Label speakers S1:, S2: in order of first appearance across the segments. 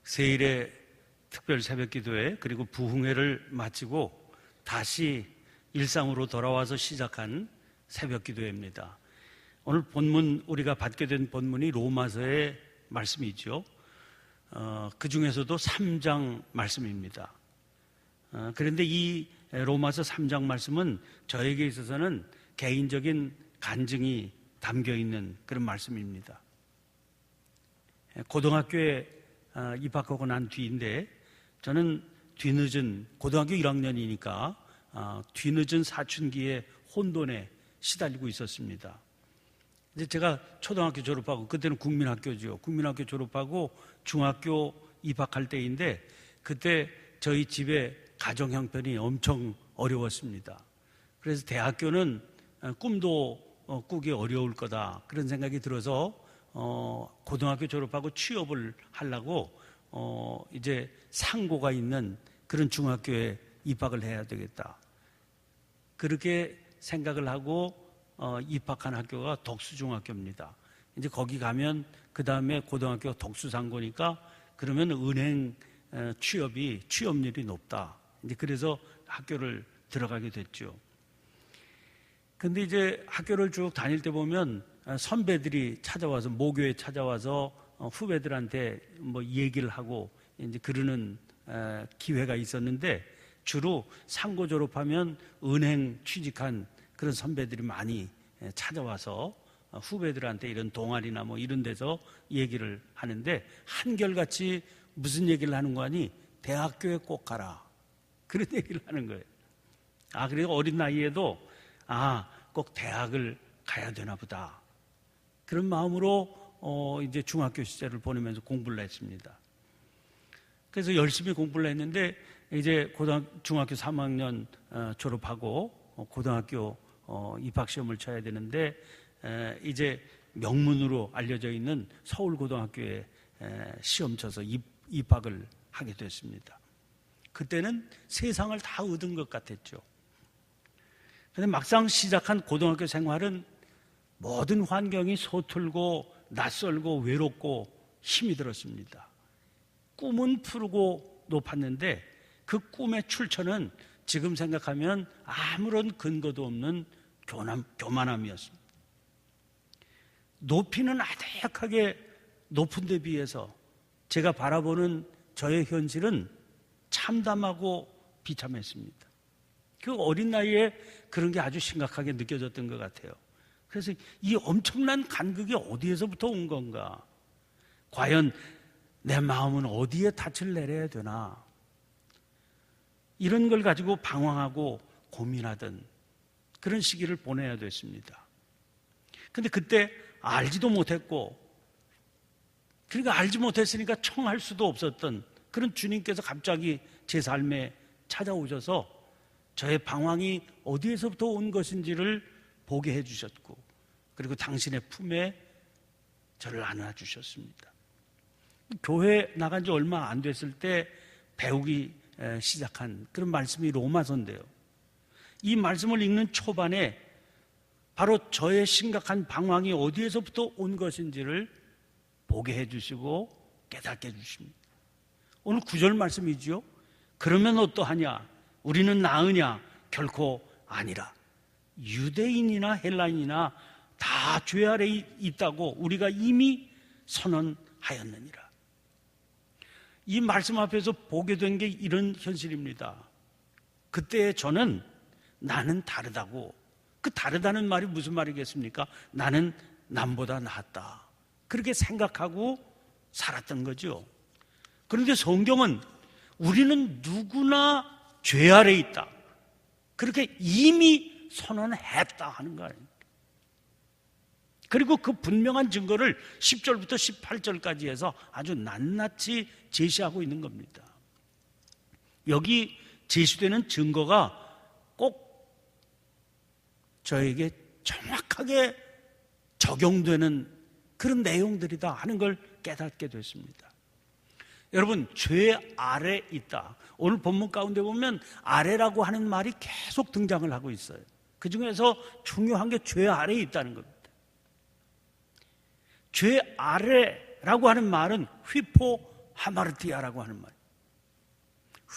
S1: 세일의 특별 새벽기도회 그리고 부흥회를 마치고 다시 일상으로 돌아와서 시작한 새벽기도회입니다. 오늘 본문, 우리가 받게 된 본문이 로마서의 말씀이죠. 그 중에서도 3장 말씀입니다. 그런데 이 로마서 3장 말씀은 저에게 있어서는 개인적인 간증이 담겨 있는 그런 말씀입니다. 고등학교에 입학하고 난 뒤인데 저는 뒤늦은 고등학교 1학년이니까 뒤늦은 사춘기의 혼돈에 시달리고 있었습니다. 이제 제가 초등학교 졸업하고, 그때는 국민학교죠. 국민학교 졸업하고 중학교 입학할 때인데 그때 저희 집에 가정 형편이 엄청 어려웠습니다. 그래서 대학교는 꿈도 꾸기 어려울 거다 그런 생각이 들어서 고등학교 졸업하고 취업을 하려고 이제 상고가 있는 그런 중학교에 입학을 해야 되겠다 그렇게 생각을 하고 입학한 학교가 덕수중학교입니다. 이제 거기 가면 그 다음에 고등학교 덕수상고니까 그러면 은행 취업률이 높다. 이제 그래서 학교를 들어가게 됐죠. 근데 이제 학교를 쭉 다닐 때 보면 선배들이 찾아와서, 모교에 찾아와서 후배들한테 뭐 얘기를 하고 이제 그러는 기회가 있었는데, 주로 상고 졸업하면 은행 취직한 그런 선배들이 많이 찾아와서 후배들한테 이런 동아리나 뭐 이런 데서 얘기를 하는데, 한결같이 무슨 얘기를 하는 거 아니? 대학교에 꼭 가라. 그런 얘기를 하는 거예요. 그래서 어린 나이에도 꼭 대학을 가야 되나 보다. 그런 마음으로 이제 중학교 시절을 보내면서 공부를 했습니다. 그래서 열심히 공부를 했는데 이제 중학교 3학년 졸업하고 고등학교 입학시험을 쳐야 되는데 이제 명문으로 알려져 있는 서울고등학교에 시험 쳐서 입학을 하게 됐습니다. 그때는 세상을 다 얻은 것 같았죠. 그런데 막상 시작한 고등학교 생활은 모든 환경이 서툴고 낯설고 외롭고 힘이 들었습니다. 꿈은 푸르고 높았는데 그 꿈의 출처는 지금 생각하면 아무런 근거도 없는 교만함이었습니다. 높이는 아득하게 높은 데 비해서 제가 바라보는 저의 현실은 참담하고 비참했습니다. 그 어린 나이에 그런 게 아주 심각하게 느껴졌던 것 같아요. 그래서 이 엄청난 간극이 어디에서부터 온 건가? 과연 내 마음은 어디에 닻을 내려야 되나? 이런 걸 가지고 방황하고 고민하던 그런 시기를 보내야 됐습니다. 근데 그때 알지도 못했고, 그러니까 알지 못했으니까 청할 수도 없었던 그런 주님께서 갑자기 제 삶에 찾아오셔서 저의 방황이 어디에서부터 온 것인지를 보게 해주셨고, 그리고 당신의 품에 저를 안아주셨습니다. 교회 나간 지 얼마 안 됐을 때 배우기 시작한 그런 말씀이 로마서인데요. 이 말씀을 읽는 초반에 바로 저의 심각한 방황이 어디에서부터 온 것인지를 보게 해주시고 깨닫게 해주십니다. 오늘 9절 말씀이지요. 그러면 어떠하냐? 우리는 나으냐? 결코 아니라. 유대인이나 헬라인이나 다 죄 아래 있다고 우리가 이미 선언하였느니라. 이 말씀 앞에서 보게 된 게 이런 현실입니다. 그때 저는 나는 다르다고, 그 다르다는 말이 무슨 말이겠습니까? 나는 남보다 낫다, 그렇게 생각하고 살았던 거죠. 그런데 성경은 우리는 누구나 죄 아래 있다, 그렇게 이미 선언했다 하는 거 아닙니까? 그리고 그 분명한 증거를 10절부터 18절까지 해서 아주 낱낱이 제시하고 있는 겁니다. 여기 제시되는 증거가 꼭 저에게 정확하게 적용되는 그런 내용들이다 하는 걸 깨닫게 됐습니다. 여러분, 죄 아래 있다. 오늘 본문 가운데 보면 아래라고 하는 말이 계속 등장을 하고 있어요. 그 중에서 중요한 게 죄 아래에 있다는 겁니다. 죄 아래라고 하는 말은 휘포 하마르티아라고 하는 말.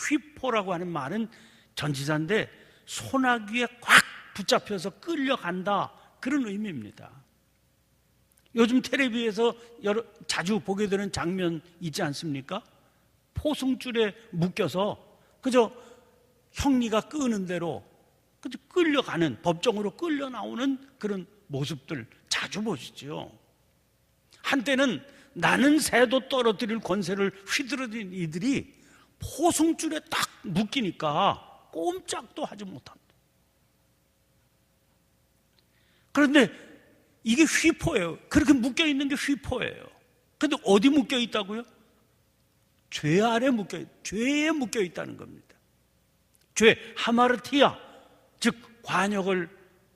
S1: 휘포라고 하는 말은 전치사인데 소나기에 꽉 붙잡혀서 끌려간다, 그런 의미입니다. 요즘 텔레비에서 자주 보게 되는 장면 있지 않습니까? 포승줄에 묶여서 그저 형리가 끄는 대로 그저 끌려가는, 법정으로 끌려 나오는 그런 모습들 자주 보시죠. 한때는 나는 새도 떨어뜨릴 권세를 휘두르는 이들이 포승줄에 딱 묶이니까 꼼짝도 하지 못한다. 그런데 이게 휘포예요. 그렇게 묶여있는 게 휘포예요. 그런데 어디 묶여있다고요? 죄 아래 죄에 묶여있다는 겁니다. 죄, 하마르티아, 즉 관역을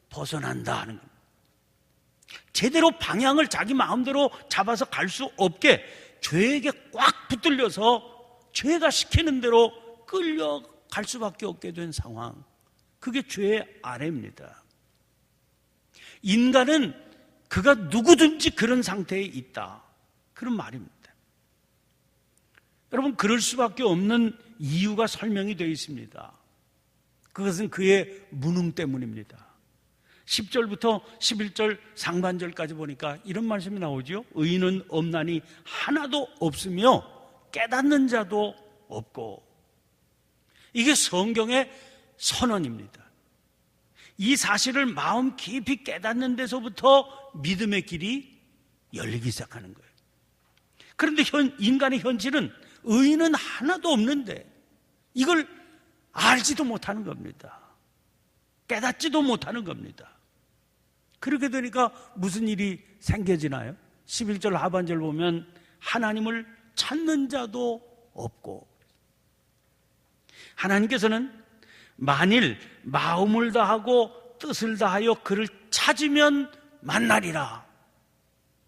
S1: 벗어난다 하는 겁니다. 제대로 방향을 자기 마음대로 잡아서 갈 수 없게 죄에게 꽉 붙들려서 죄가 시키는 대로 끌려갈 수밖에 없게 된 상황, 그게 죄의 아래입니다. 인간은 그가 누구든지 그런 상태에 있다, 그런 말입니다. 여러분, 그럴 수밖에 없는 이유가 설명이 되어 있습니다. 그것은 그의 무능 때문입니다. 10절부터 11절 상반절까지 보니까 이런 말씀이 나오죠. 의인은 없나니 하나도 없으며 깨닫는 자도 없고. 이게 성경의 선언입니다. 이 사실을 마음 깊이 깨닫는 데서부터 믿음의 길이 열리기 시작하는 거예요. 그런데 인간의 현실은 의인은 하나도 없는데 이걸 알지도 못하는 겁니다. 깨닫지도 못하는 겁니다. 그렇게 되니까 무슨 일이 생겨지나요? 11절 하반절 보면 하나님을 찾는 자도 없고, 하나님께서는 만일 마음을 다하고 뜻을 다하여 그를 찾으면 만나리라,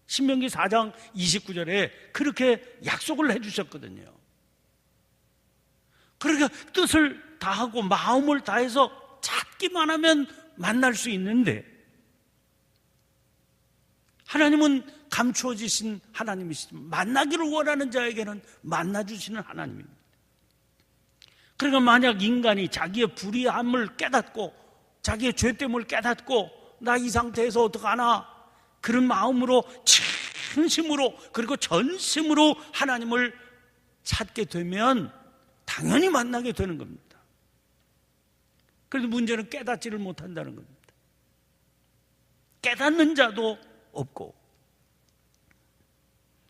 S1: 신명기 4장 29절에 그렇게 약속을 해주셨거든요. 그러니까 뜻을 다하고 마음을 다해서 찾기만 하면 만날 수 있는데, 하나님은 감추어지신 하나님이시지만 만나기를 원하는 자에게는 만나주시는 하나님입니다. 그러니까 만약 인간이 자기의 불의함을 깨닫고 자기의 죄됨을 깨닫고 나 이 상태에서 어떡하나, 그런 마음으로 진심으로 그리고 전심으로 하나님을 찾게 되면 당연히 만나게 되는 겁니다. 그런데 문제는 깨닫지를 못한다는 겁니다. 깨닫는 자도 없고,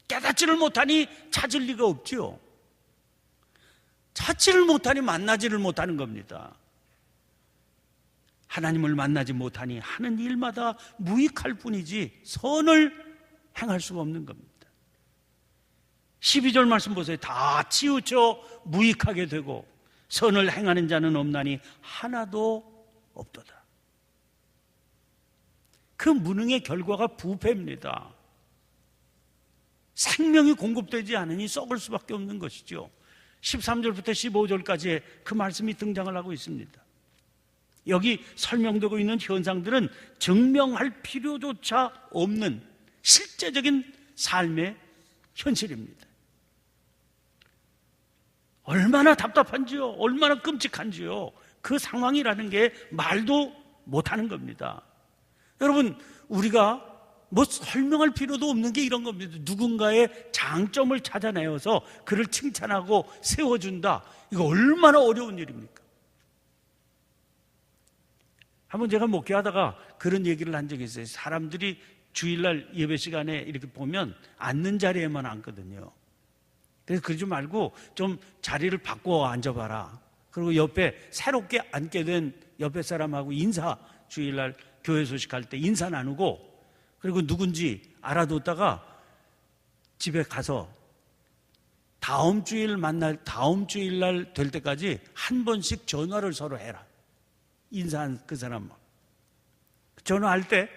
S1: 깨닫지를 못하니 찾을 리가 없죠. 찾지를 못하니 만나지를 못하는 겁니다. 하나님을 만나지 못하니 하는 일마다 무익할 뿐이지 선을 행할 수가 없는 겁니다. 12절 말씀 보세요. 다 치우쳐 무익하게 되고 선을 행하는 자는 없나니 하나도 없도다. 그 무능의 결과가 부패입니다. 생명이 공급되지 않으니 썩을 수밖에 없는 것이죠. 13절부터 15절까지 그 말씀이 등장을 하고 있습니다. 여기 설명되고 있는 현상들은 증명할 필요조차 없는 실제적인 삶의 현실입니다. 얼마나 답답한지요, 얼마나 끔찍한지요. 그 상황이라는 게 말도 못하는 겁니다. 여러분, 우리가 뭐 설명할 필요도 없는 게 이런 겁니다. 누군가의 장점을 찾아내어서 그를 칭찬하고 세워준다, 이거 얼마나 어려운 일입니까? 한번 제가 목회하다가 그런 얘기를 한 적이 있어요. 사람들이 주일날 예배 시간에 이렇게 보면 앉는 자리에만 앉거든요. 그래서 그러지 말고 좀 자리를 바꿔 앉아봐라. 그리고 옆에 새롭게 앉게 된 옆에 사람하고 인사, 주일날 교회 소식할 때 인사 나누고, 그리고 누군지 알아뒀다가 집에 가서 다음 주일날 될 때까지 한 번씩 전화를 서로 해라. 인사한 그 사람 전화할 때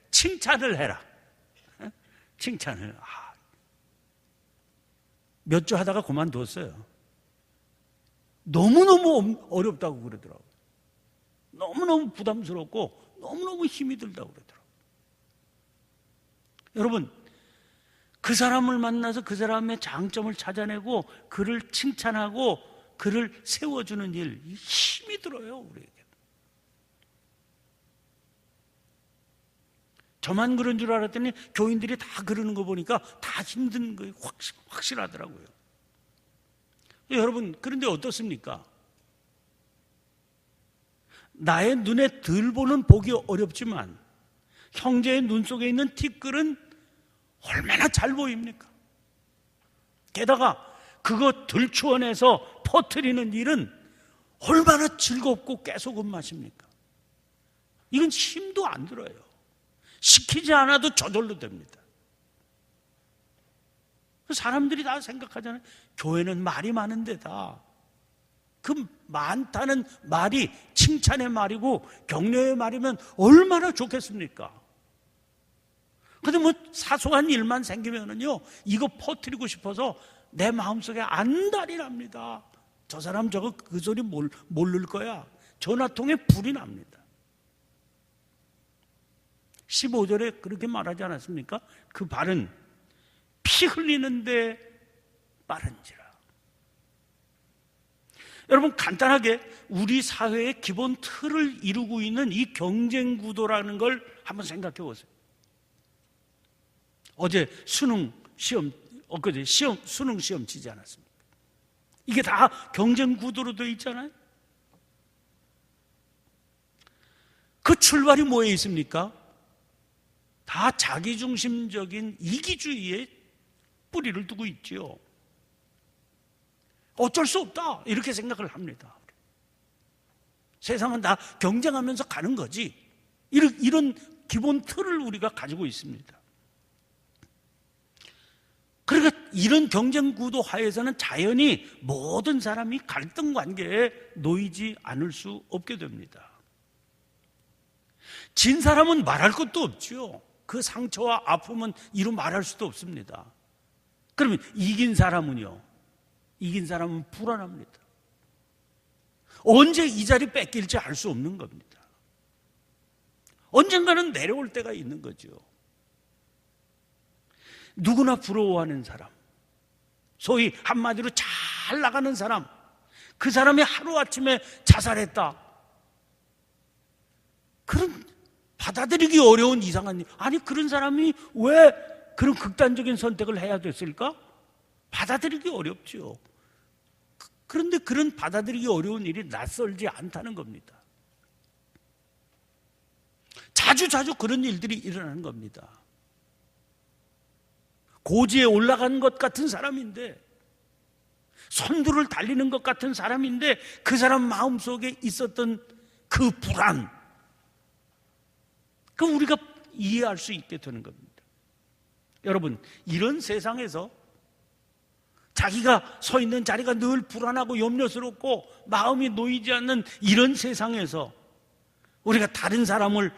S1: 칭찬을 해라. 칭찬을. 몇 주 하다가 그만뒀어요. 너무너무 어렵다고 그러더라고요. 너무너무 부담스럽고 너무너무 힘이 들다고 그러더라고요. 여러분, 그 사람을 만나서 그 사람의 장점을 찾아내고 그를 칭찬하고 그를 세워주는 일, 힘이 들어요, 우리에게. 저만 그런 줄 알았더니 교인들이 다 그러는 거 보니까 다 힘든 거 확실하더라고요. 여러분, 그런데 어떻습니까? 나의 눈에 덜 보는 보기 어렵지만 형제의 눈 속에 있는 티끌은 얼마나 잘 보입니까? 게다가 그거 들추어내서 퍼뜨리는 일은 얼마나 즐겁고 깨소금 맛입니까? 이건 힘도 안 들어요. 시키지 않아도 저절로 됩니다. 사람들이 다 생각하잖아요. 교회는 말이 많은 데다. 그 많다는 말이 칭찬의 말이고 격려의 말이면 얼마나 좋겠습니까? 근데 뭐 사소한 일만 생기면은요, 이거 퍼뜨리고 싶어서 내 마음속에 안달이 납니다. 저 사람 저거 그 소리 모를 거야. 전화통에 불이 납니다. 15절에 그렇게 말하지 않았습니까? 그 발은 피 흘리는데 빠른지라. 여러분, 간단하게 우리 사회의 기본 틀을 이루고 있는 이 경쟁 구도라는 걸 한번 생각해 보세요. 어제 수능 시험, 엊그제 수능 시험 치지 않았습니까? 이게 다 경쟁 구도로 되어 있잖아요. 그 출발이 뭐에 있습니까? 다 자기중심적인 이기주의에 뿌리를 두고 있지요. 어쩔 수 없다 이렇게 생각을 합니다. 세상은 다 경쟁하면서 가는 거지. 이런 기본 틀을 우리가 가지고 있습니다. 그러니까 이런 경쟁 구도 하에서는 자연히 모든 사람이 갈등 관계에 놓이지 않을 수 없게 됩니다. 진 사람은 말할 것도 없죠. 그 상처와 아픔은 이루 말할 수도 없습니다. 그러면 이긴 사람은요? 이긴 사람은 불안합니다. 언제 이 자리 뺏길지 알 수 없는 겁니다. 언젠가는 내려올 때가 있는 거죠. 누구나 부러워하는 사람, 소위 한마디로 잘 나가는 사람, 그 사람이 하루아침에 자살했다. 그런 받아들이기 어려운 이상한 일. 아니, 그런 사람이 왜 그런 극단적인 선택을 해야 됐을까? 받아들이기 어렵죠. 그런데 그런 받아들이기 어려운 일이 낯설지 않다는 겁니다. 자주 그런 일들이 일어나는 겁니다. 고지에 올라간 것 같은 사람인데, 선두를 달리는 것 같은 사람인데, 그 사람 마음속에 있었던 그 불안, 그 우리가 이해할 수 있게 되는 겁니다. 여러분, 이런 세상에서 자기가 서 있는 자리가 늘 불안하고 염려스럽고 마음이 놓이지 않는 이런 세상에서 우리가 다른 사람을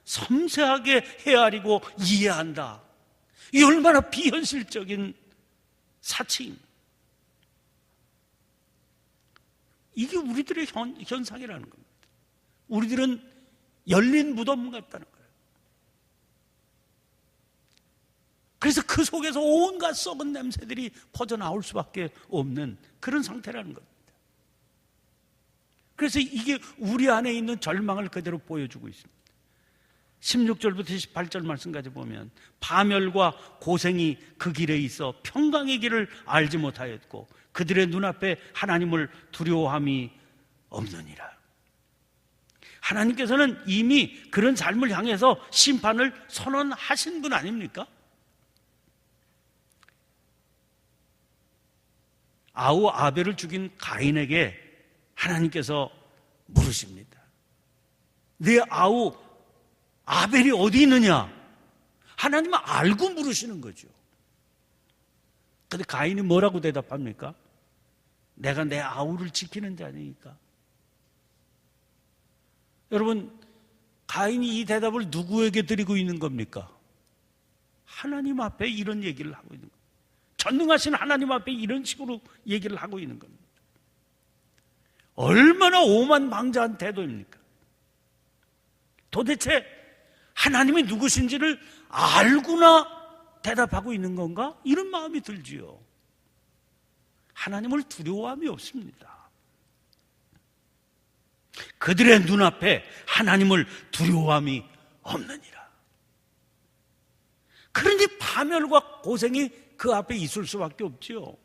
S1: 섬세하게 헤아리고 이해한다. 이 얼마나 비현실적인 사치입니다. 이게 우리들의 현상이라는 겁니다. 우리들은 열린 무덤 같다는 거예요. 그래서 그 속에서 온갖 썩은 냄새들이 퍼져나올 수밖에 없는 그런 상태라는 겁니다. 그래서 이게 우리 안에 있는 절망을 그대로 보여주고 있습니다. 16절부터 18절 말씀까지 보면 파멸과 고생이 그 길에 있어 평강의 길을 알지 못하였고 그들의 눈앞에 하나님을 두려워함이 없느니라. 하나님께서는 이미 그런 삶을 향해서 심판을 선언하신 분 아닙니까? 아우 아벨을 죽인 가인에게 하나님께서 물으십니다. 네 아우 아벨이 어디 있느냐? 하나님은 알고 물으시는 거죠. 근데 가인이 뭐라고 대답합니까? 내가 내 아우를 지키는 자니까. 여러분, 가인이 이 대답을 누구에게 드리고 있는 겁니까? 하나님 앞에 이런 얘기를 하고 있는 겁니다. 전능하신 하나님 앞에 이런 식으로 얘기를 하고 있는 겁니다. 얼마나 오만망자한 태도입니까? 도대체 하나님이 누구신지를 알고나 대답하고 있는 건가? 이런 마음이 들지요. 하나님을 두려워함이 없습니다. 그들의 눈앞에 하나님을 두려워함이 없느니라. 그러니 파멸과 고생이 그 앞에 있을 수밖에 없지요.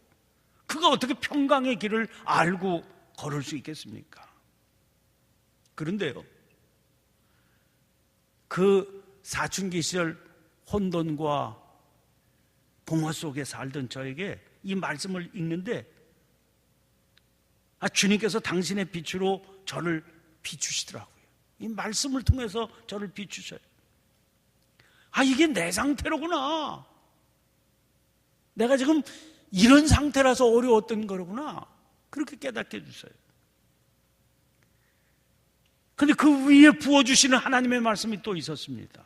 S1: 그가 어떻게 평강의 길을 알고 걸을 수 있겠습니까? 그런데요, 그 사춘기 시절 혼돈과 공허 속에 살던 저에게 이 말씀을 읽는데 주님께서 당신의 빛으로 저를 비추시더라고요. 이 말씀을 통해서 저를 비추셔요. 이게 내 상태로구나. 내가 지금 이런 상태라서 어려웠던 거로구나. 그렇게 깨닫게 해주세요. 근데 그 위에 부어주시는 하나님의 말씀이 또 있었습니다.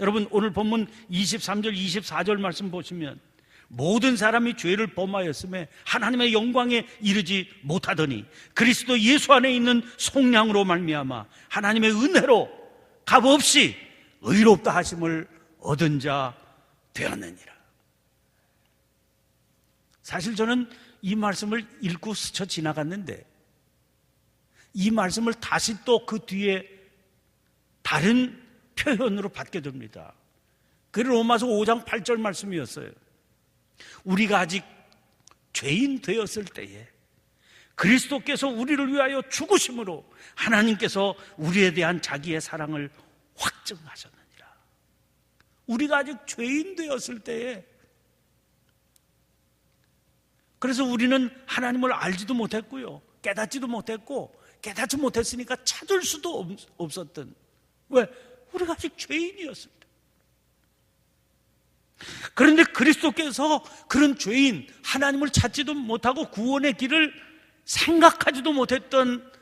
S1: 여러분, 오늘 본문 23절, 24절 말씀 보시면 모든 사람이 죄를 범하였음에 하나님의 영광에 이르지 못하더니 그리스도 예수 안에 있는 속량으로 말미암아 하나님의 은혜로 값없이 의롭다 하심을 얻은 자 되었느니라. 사실 저는 이 말씀을 읽고 스쳐 지나갔는데 이 말씀을 다시 또 그 뒤에 다른 표현으로 받게 됩니다. 그게 로마서 5장 8절 말씀이었어요. 우리가 아직 죄인 되었을 때에 그리스도께서 우리를 위하여 죽으심으로 하나님께서 우리에 대한 자기의 사랑을 확증하셨느니라. 우리가 아직 죄인 되었을 때에, 그래서 우리는 하나님을 알지도 못했고요, 깨닫지도 못했고, 깨닫지 못했으니까 찾을 수도 없었던, 왜? 우리가 아직 죄인이었을 때. 그런데 그리스도께서 그런 죄인, 하나님을 찾지도 못하고 구원의 길을 생각하지도 못했던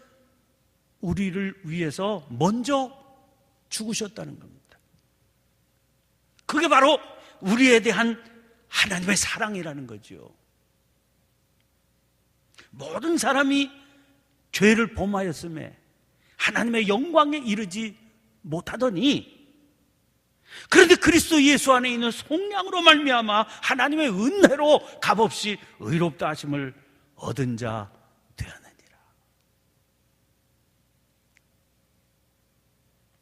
S1: 우리를 위해서 먼저 죽으셨다는 겁니다. 그게 바로 우리에 대한 하나님의 사랑이라는 거죠. 모든 사람이 죄를 범하였음에 하나님의 영광에 이르지 못하더니, 그런데 그리스도 예수 안에 있는 속량으로 말미암아 하나님의 은혜로 값없이 의롭다 하심을 얻은 자 되었느니라.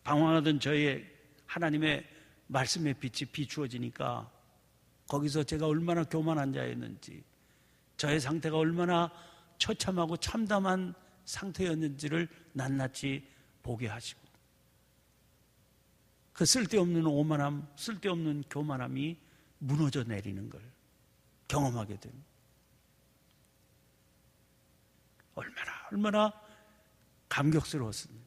S1: 방황하던 저의 하나님의 말씀의 빛이 비추어지니까 거기서 제가 얼마나 교만한 자였는지, 저의 상태가 얼마나 처참하고 참담한 상태였는지를 낱낱이 보게 하시고, 그 쓸데없는 오만함, 쓸데없는 교만함이 무너져 내리는 걸 경험하게 됩니다. 얼마나 감격스러웠습니다.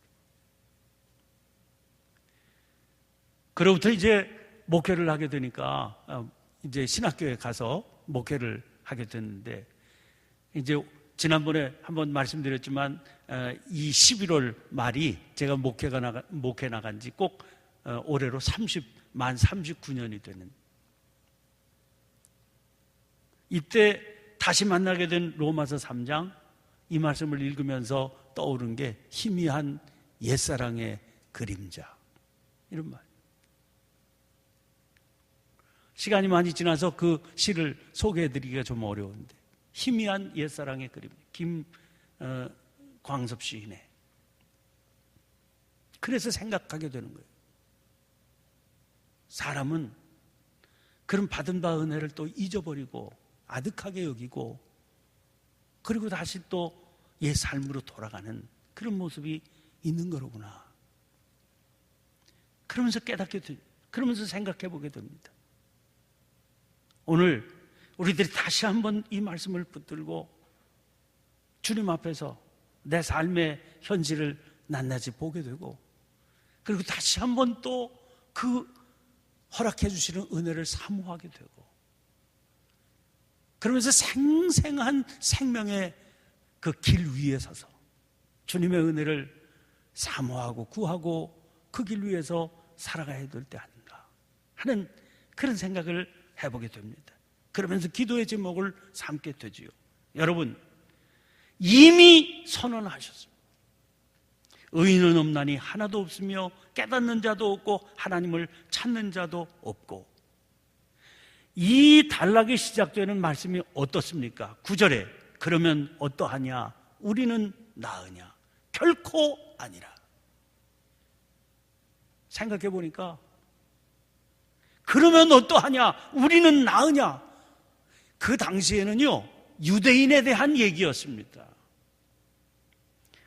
S1: 그로부터 이제 목회를 하게 되니까 이제 신학교에 가서 목회를 하게 됐는데, 이제 지난번에 한번 말씀드렸지만 이 11월 말이 제가 목회 나간 지 꼭 올해로 만 39년이 되는, 이때 다시 만나게 된 로마서 3장, 이 말씀을 읽으면서 떠오른 게 희미한 옛사랑의 그림자, 이런 말. 시간이 많이 지나서 그 시를 소개해드리기가 좀 어려운데, 희미한 옛사랑의 그림, 김광섭 시인의. 그래서 생각하게 되는 거예요. 사람은 그런 받은 바 은혜를 또 잊어버리고 아득하게 여기고, 그리고 다시 또 옛 삶으로 돌아가는 그런 모습이 있는 거로구나. 그러면서 깨닫게 되고, 그러면서 생각해 보게 됩니다. 오늘 우리들이 다시 한번 이 말씀을 붙들고 주님 앞에서 내 삶의 현실을 낱낱이 보게 되고, 그리고 다시 한번 또 그 허락해 주시는 은혜를 사모하게 되고, 그러면서 생생한 생명의 그 길 위에 서서 주님의 은혜를 사모하고 구하고 그 길 위에서 살아가야 될 때 아닌가 하는 그런 생각을 해보게 됩니다. 그러면서 기도의 제목을 삼게 되지요. 여러분, 이미 선언하셨습니다. 의인은 없나니 하나도 없으며 깨닫는 자도 없고 하나님을 찾는 자도 없고, 이 단락이 시작되는 말씀이 어떻습니까? 9절에 그러면 어떠하냐? 우리는 나으냐? 결코 아니라. 생각해 보니까 그러면 어떠하냐? 우리는 나으냐? 그 당시에는요, 유대인에 대한 얘기였습니다.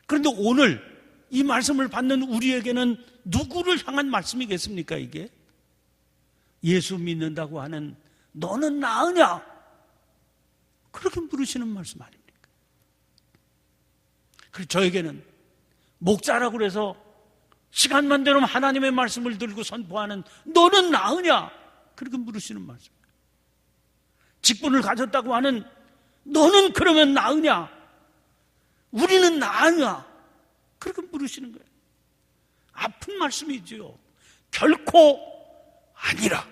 S1: 그런데 오늘 이 말씀을 받는 우리에게는 누구를 향한 말씀이겠습니까, 이게? 예수 믿는다고 하는 너는 나으냐? 그렇게 물으시는 말씀 아닙니까? 그리고 저에게는 목자라고 그래서 시간만 되면 하나님의 말씀을 들고 선포하는 너는 나으냐? 그렇게 물으시는 말씀. 직분을 가졌다고 하는 너는 그러면 나으냐? 우리는 나으냐? 그렇게 물으시는 거예요. 아픈 말씀이지요. 결코 아니라.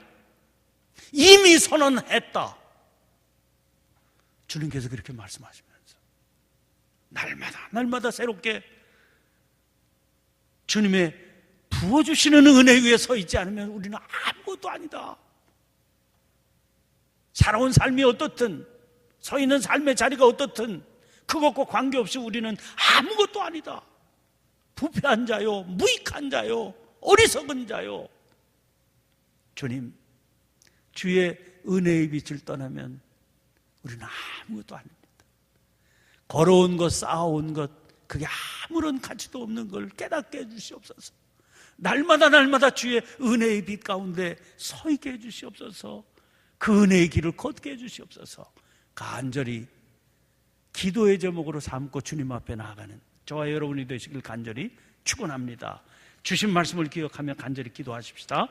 S1: 이미 선언했다. 주님께서 그렇게 말씀하시면서 날마다 새롭게 주님의 부어주시는 은혜 위에 서 있지 않으면 우리는 아무것도 아니다. 살아온 삶이 어떻든, 서 있는 삶의 자리가 어떻든 그것과 관계없이 우리는 아무것도 아니다. 부패한 자요, 무익한 자요, 어리석은 자요. 주님, 주의 은혜의 빛을 떠나면 우리는 아무것도 아닙니다. 걸어온 것, 쌓아온 것, 그게 아무런 가치도 없는 걸 깨닫게 해주시옵소서. 날마다 주의 은혜의 빛 가운데 서 있게 해주시옵소서. 그 은혜의 길을 걷게 해주시옵소서. 간절히 기도의 제목으로 삼고 주님 앞에 나아가는 저와 여러분이 되시길 간절히 축원합니다. 주신 말씀을 기억하며 간절히 기도하십시다.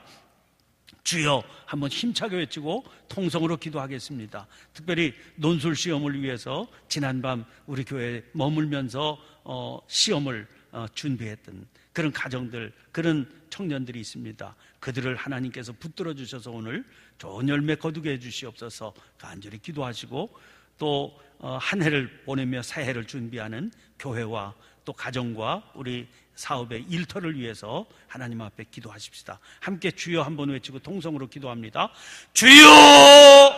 S1: 주여 한번 힘차게 외치고 통성으로 기도하겠습니다. 특별히 논술 시험을 위해서 지난밤 우리 교회에 머물면서 시험을 준비했던 그런 가정들, 그런 청년들이 있습니다. 그들을 하나님께서 붙들어 주셔서 오늘 좋은 열매 거두게 해주시옵소서. 간절히 기도하시고 또 한 해를 보내며 새 해를 준비하는 교회와 또 가정과 우리 사업의 일터를 위해서 하나님 앞에 기도하십시다. 함께 주여 한번 외치고 통성으로 기도합니다. 주여!